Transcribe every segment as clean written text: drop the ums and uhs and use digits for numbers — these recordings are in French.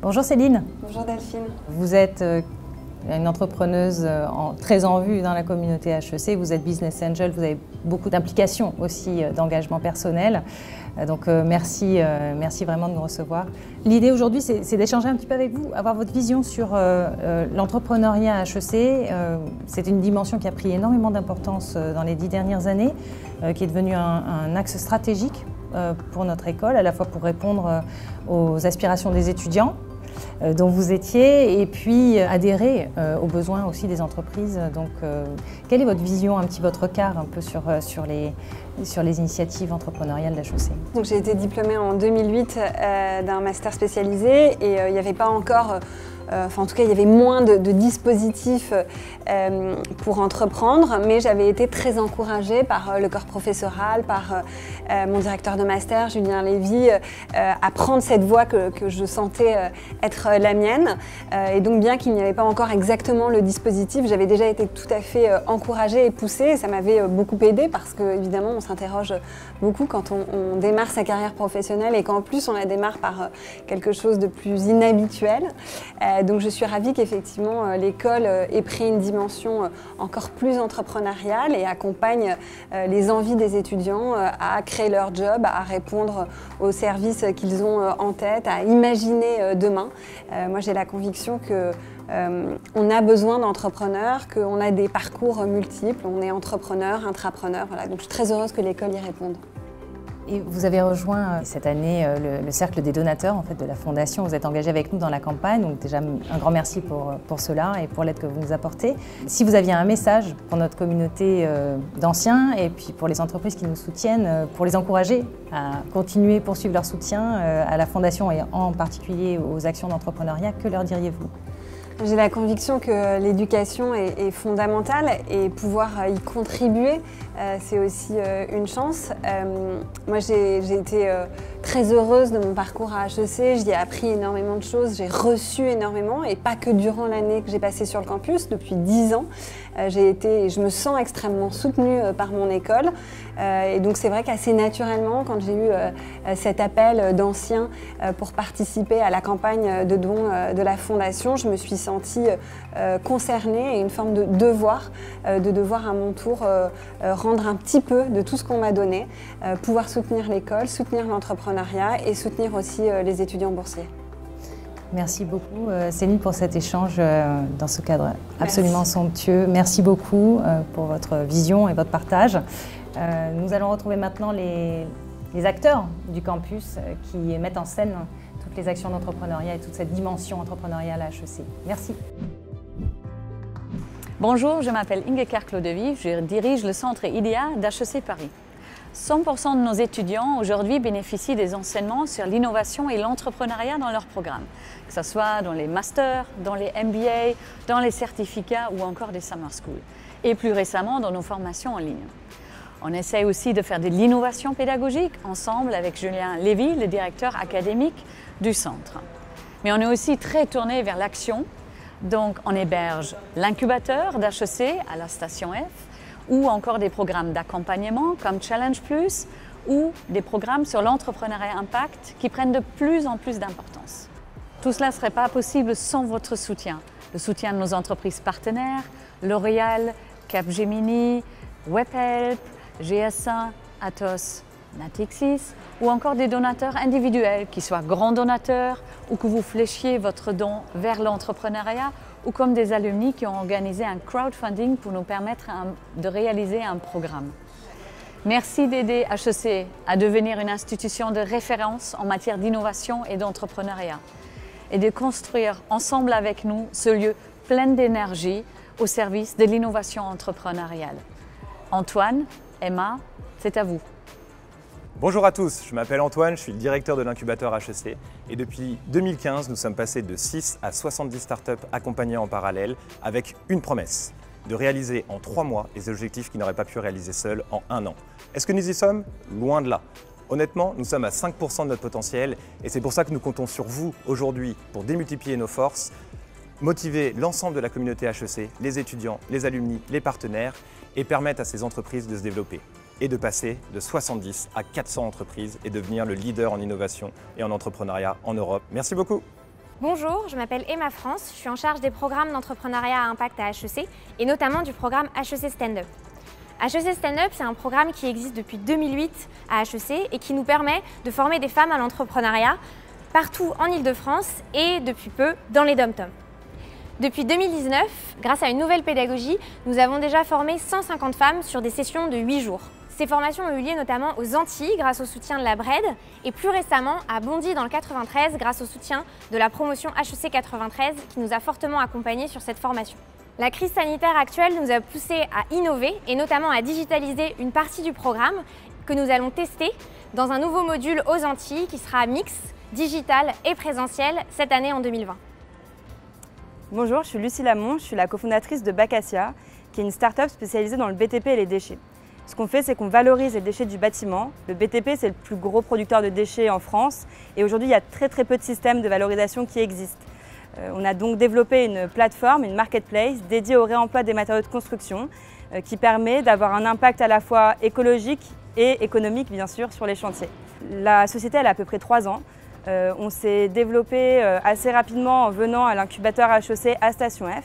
Bonjour Céline. Bonjour Delphine. Vous êtes une entrepreneuse très en vue dans la communauté HEC, vous êtes business angel, vous avez beaucoup d'implications aussi d'engagement personnel. Donc merci vraiment de nous recevoir. L'idée aujourd'hui, c'est d'échanger un petit peu avec vous, avoir votre vision sur l'entrepreneuriat à HEC. C'est une dimension qui a pris énormément d'importance dans les 10 dernières années, qui est devenue un axe stratégique pour notre école, à la fois pour répondre aux aspirations des étudiants, dont vous étiez, et puis adhérer aux besoins aussi des entreprises. Donc, quelle est votre vision, un petit votre regard un peu sur les initiatives entrepreneuriales d'HEC? Donc, j'ai été diplômée en 2008 d'un master spécialisé et il n'y avait pas encore... en tout cas, il y avait moins de dispositifs pour entreprendre, mais j'avais été très encouragée par le corps professoral, par mon directeur de master, Julien Lévy, à prendre cette voie que je sentais être la mienne. Et donc, bien qu'il n'y avait pas encore exactement le dispositif, j'avais déjà été tout à fait encouragée et poussée. Et ça m'avait beaucoup aidée parce qu'évidemment, on s'interroge beaucoup quand on démarre sa carrière professionnelle et qu'en plus, on la démarre par quelque chose de plus inhabituel. Donc je suis ravie qu'effectivement l'école ait pris une dimension encore plus entrepreneuriale et accompagne les envies des étudiants à créer leur job, à répondre aux services qu'ils ont en tête, à imaginer demain. Moi j'ai la conviction que on a besoin d'entrepreneurs, qu'on a des parcours multiples, on est entrepreneur, intrapreneur, voilà. Donc je suis très heureuse que l'école y réponde. Et vous avez rejoint cette année le cercle des donateurs en fait, de la Fondation. Vous êtes engagé avec nous dans la campagne, donc déjà un grand merci pour cela et pour l'aide que vous nous apportez. Si vous aviez un message pour notre communauté d'anciens et puis pour les entreprises qui nous soutiennent, pour les encourager à continuer, poursuivre leur soutien à la Fondation et en particulier aux actions d'entrepreneuriat, que leur diriez-vous ? J'ai la conviction que l'éducation est fondamentale et pouvoir y contribuer, c'est aussi une chance. Moi, j'ai été très heureuse de mon parcours à HEC, j'y ai appris énormément de choses, j'ai reçu énormément et pas que durant l'année que j'ai passée sur le campus, depuis 10 ans. Je me sens extrêmement soutenue par mon école et donc c'est vrai qu'assez naturellement, quand j'ai eu cet appel d'anciens pour participer à la campagne de dons de la Fondation, je me suis sentie concernée et une forme de devoir à mon tour rendre un petit peu de tout ce qu'on m'a donné, pouvoir soutenir l'école, soutenir l'entrepreneuriat et soutenir aussi les étudiants boursiers. Merci beaucoup Céline pour cet échange dans ce cadre absolument somptueux. Merci beaucoup pour votre vision et votre partage. Nous allons retrouver maintenant les acteurs du campus qui mettent en scène toutes les actions d'entrepreneuriat et toute cette dimension entrepreneuriale à HEC. Merci. Bonjour, je m'appelle Inge Kerk-Clodevy, je dirige le centre IDEA d'HEC Paris. 100% de nos étudiants aujourd'hui bénéficient des enseignements sur l'innovation et l'entrepreneuriat dans leurs programmes, que ce soit dans les masters, dans les MBA, dans les certificats ou encore des summer schools, et plus récemment dans nos formations en ligne. On essaie aussi de faire de l'innovation pédagogique ensemble avec Julien Lévy, le directeur académique du centre. Mais on est aussi très tourné vers l'action, donc on héberge l'incubateur d'HEC à la station F, ou encore des programmes d'accompagnement comme Challenge Plus ou des programmes sur l'entrepreneuriat impact qui prennent de plus en plus d'importance. Tout cela ne serait pas possible sans votre soutien. Le soutien de nos entreprises partenaires, L'Oréal, Capgemini, Webhelp, GS1, Atos, Natixis ou encore des donateurs individuels, qu'ils soient grands donateurs ou que vous fléchiez votre don vers l'entrepreneuriat ou comme des alumni qui ont organisé un crowdfunding pour nous permettre de réaliser un programme. Merci d'aider HEC à devenir une institution de référence en matière d'innovation et d'entrepreneuriat et de construire ensemble avec nous ce lieu plein d'énergie au service de l'innovation entrepreneuriale. Antoine, Emma, c'est à vous. Bonjour à tous, je m'appelle Antoine, je suis le directeur de l'incubateur HEC et depuis 2015, nous sommes passés de 6 à 70 startups accompagnées en parallèle avec une promesse, de réaliser en 3 mois les objectifs qu'ils n'auraient pas pu réaliser seuls en 1 an. Est-ce que nous y sommes? Loin de là. Honnêtement, nous sommes à 5% de notre potentiel et c'est pour ça que nous comptons sur vous aujourd'hui pour démultiplier nos forces, motiver l'ensemble de la communauté HEC, les étudiants, les alumni, les partenaires et permettre à ces entreprises de se développer et de passer de 70 à 400 entreprises et devenir le leader en innovation et en entrepreneuriat en Europe. Merci beaucoup. Bonjour, je m'appelle Emma France, je suis en charge des programmes d'entrepreneuriat à impact à HEC et notamment du programme HEC Stand Up. HEC Stand Up, c'est un programme qui existe depuis 2008 à HEC et qui nous permet de former des femmes à l'entrepreneuriat partout en Île-de-France et depuis peu dans les DOM-TOM. Depuis 2019, grâce à une nouvelle pédagogie, nous avons déjà formé 150 femmes sur des sessions de 8 jours. Ces formations ont eu lieu notamment aux Antilles grâce au soutien de la BRED et plus récemment à Bondy dans le 93 grâce au soutien de la promotion HEC 93 qui nous a fortement accompagnés sur cette formation. La crise sanitaire actuelle nous a poussé à innover et notamment à digitaliser une partie du programme que nous allons tester dans un nouveau module aux Antilles qui sera mix, digital et présentiel cette année en 2020. Bonjour, je suis Lucie Lamont, je suis la cofondatrice de Bacassia, qui est une start-up spécialisée dans le BTP et les déchets. Ce qu'on fait, c'est qu'on valorise les déchets du bâtiment. Le BTP, c'est le plus gros producteur de déchets en France et aujourd'hui, il y a très peu de systèmes de valorisation qui existent. On a donc développé une plateforme, une marketplace dédiée au réemploi des matériaux de construction qui permet d'avoir un impact à la fois écologique et économique, bien sûr, sur les chantiers. La société, elle a à peu près 3 ans. On s'est développé assez rapidement en venant à l'incubateur HEC à Station F.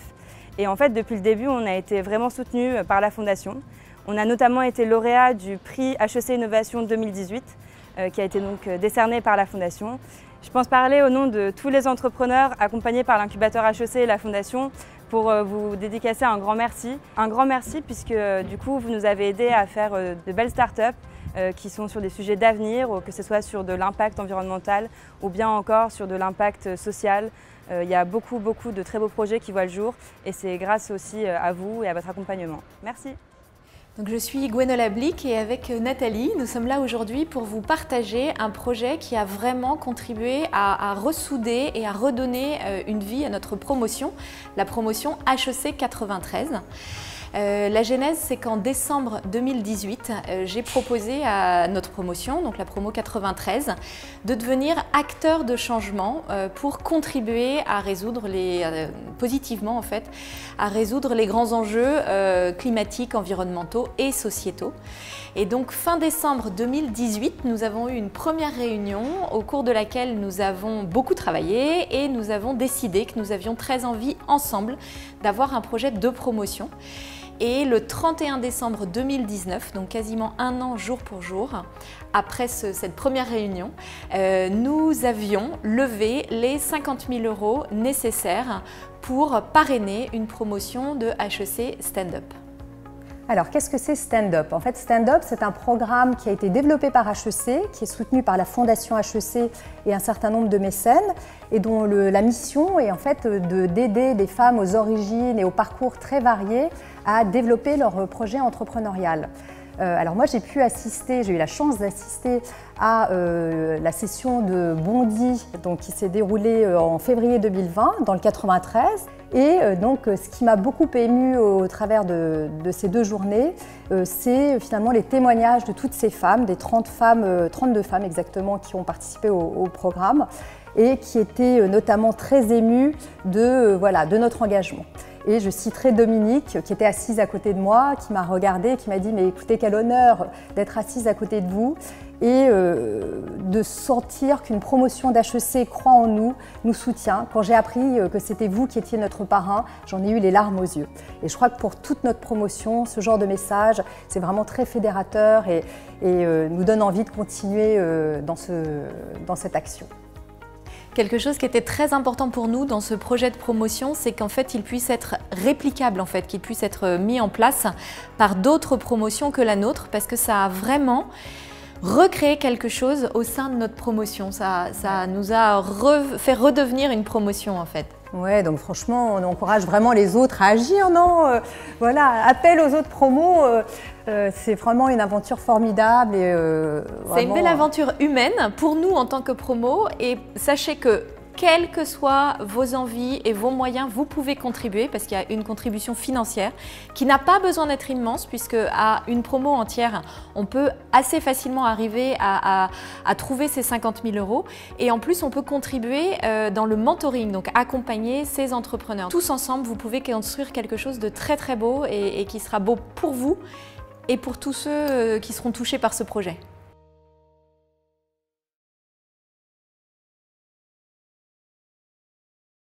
Et en fait, depuis le début, on a été vraiment soutenu par la Fondation. On a notamment été lauréat du prix HEC Innovation 2018, qui a été donc décerné par la Fondation. Je pense parler au nom de tous les entrepreneurs accompagnés par l'incubateur HEC et la Fondation pour vous dédicacer un grand merci. Un grand merci puisque du coup, vous nous avez aidés à faire de belles startups qui sont sur des sujets d'avenir, que ce soit sur de l'impact environnemental ou bien encore sur de l'impact social. Il y a beaucoup de très beaux projets qui voient le jour et c'est grâce aussi à vous et à votre accompagnement. Merci. Donc je suis Gwenola Blick et avec Nathalie, nous sommes là aujourd'hui pour vous partager un projet qui a vraiment contribué à ressouder et à redonner une vie à notre promotion, la promotion HEC 93. La genèse, c'est qu'en décembre 2018, j'ai proposé à notre promotion, donc la promo 93, de devenir acteur de changement pour contribuer à résoudre positivement en fait, à résoudre les grands enjeux climatiques, environnementaux et sociétaux. Et donc fin décembre 2018, nous avons eu une première réunion au cours de laquelle nous avons beaucoup travaillé et nous avons décidé que nous avions très envie ensemble d'avoir un projet de promotion. Et le 31 décembre 2019, donc quasiment 1 an jour pour jour, après cette première réunion, nous avions levé les 50 000 € nécessaires pour parrainer une promotion de HEC Stand Up. Alors, qu'est-ce que c'est Stand Up? En fait, Stand Up, c'est un programme qui a été développé par HEC, qui est soutenu par la Fondation HEC et un certain nombre de mécènes, et dont la mission est en fait d'aider des femmes aux origines et aux parcours très variés à développer leur projet entrepreneurial. Alors moi, j'ai eu la chance d'assister à la session de Bondy, donc, qui s'est déroulée en février 2020 dans le 93. Et donc, ce qui m'a beaucoup émue au travers de ces 2 journées, c'est finalement les témoignages de toutes ces femmes, des 32 femmes exactement qui ont participé au programme et qui étaient notamment très émues de notre engagement. Et je citerai Dominique, qui était assise à côté de moi, qui m'a regardée, qui m'a dit « mais écoutez, quel honneur d'être assise à côté de vous » et de sentir qu'une promotion d'HEC croit en nous, nous soutient. Quand j'ai appris que c'était vous qui étiez notre parrain, j'en ai eu les larmes aux yeux. Et je crois que pour toute notre promotion, ce genre de message, c'est vraiment très fédérateur et nous donne envie de continuer dans cette action. Quelque chose qui était très important pour nous dans ce projet de promotion, c'est qu'en fait, il puisse être réplicable, qu'il puisse être mis en place par d'autres promotions que la nôtre, parce que ça a vraiment recréé quelque chose au sein de notre promotion. Ça nous a fait redevenir une promotion, en fait. Ouais, donc franchement, on encourage vraiment les autres à agir, non voilà, appel aux autres promos, c'est vraiment une aventure formidable. C'est une belle aventure humaine pour nous en tant que promo, et sachez que quelles que soient vos envies et vos moyens, vous pouvez contribuer parce qu'il y a une contribution financière qui n'a pas besoin d'être immense, puisque à une promo entière, on peut assez facilement arriver à trouver ces 50 000 €. Et en plus, on peut contribuer dans le mentoring, donc accompagner ces entrepreneurs. Tous ensemble, vous pouvez construire quelque chose de très beau et qui sera beau pour vous et pour tous ceux qui seront touchés par ce projet.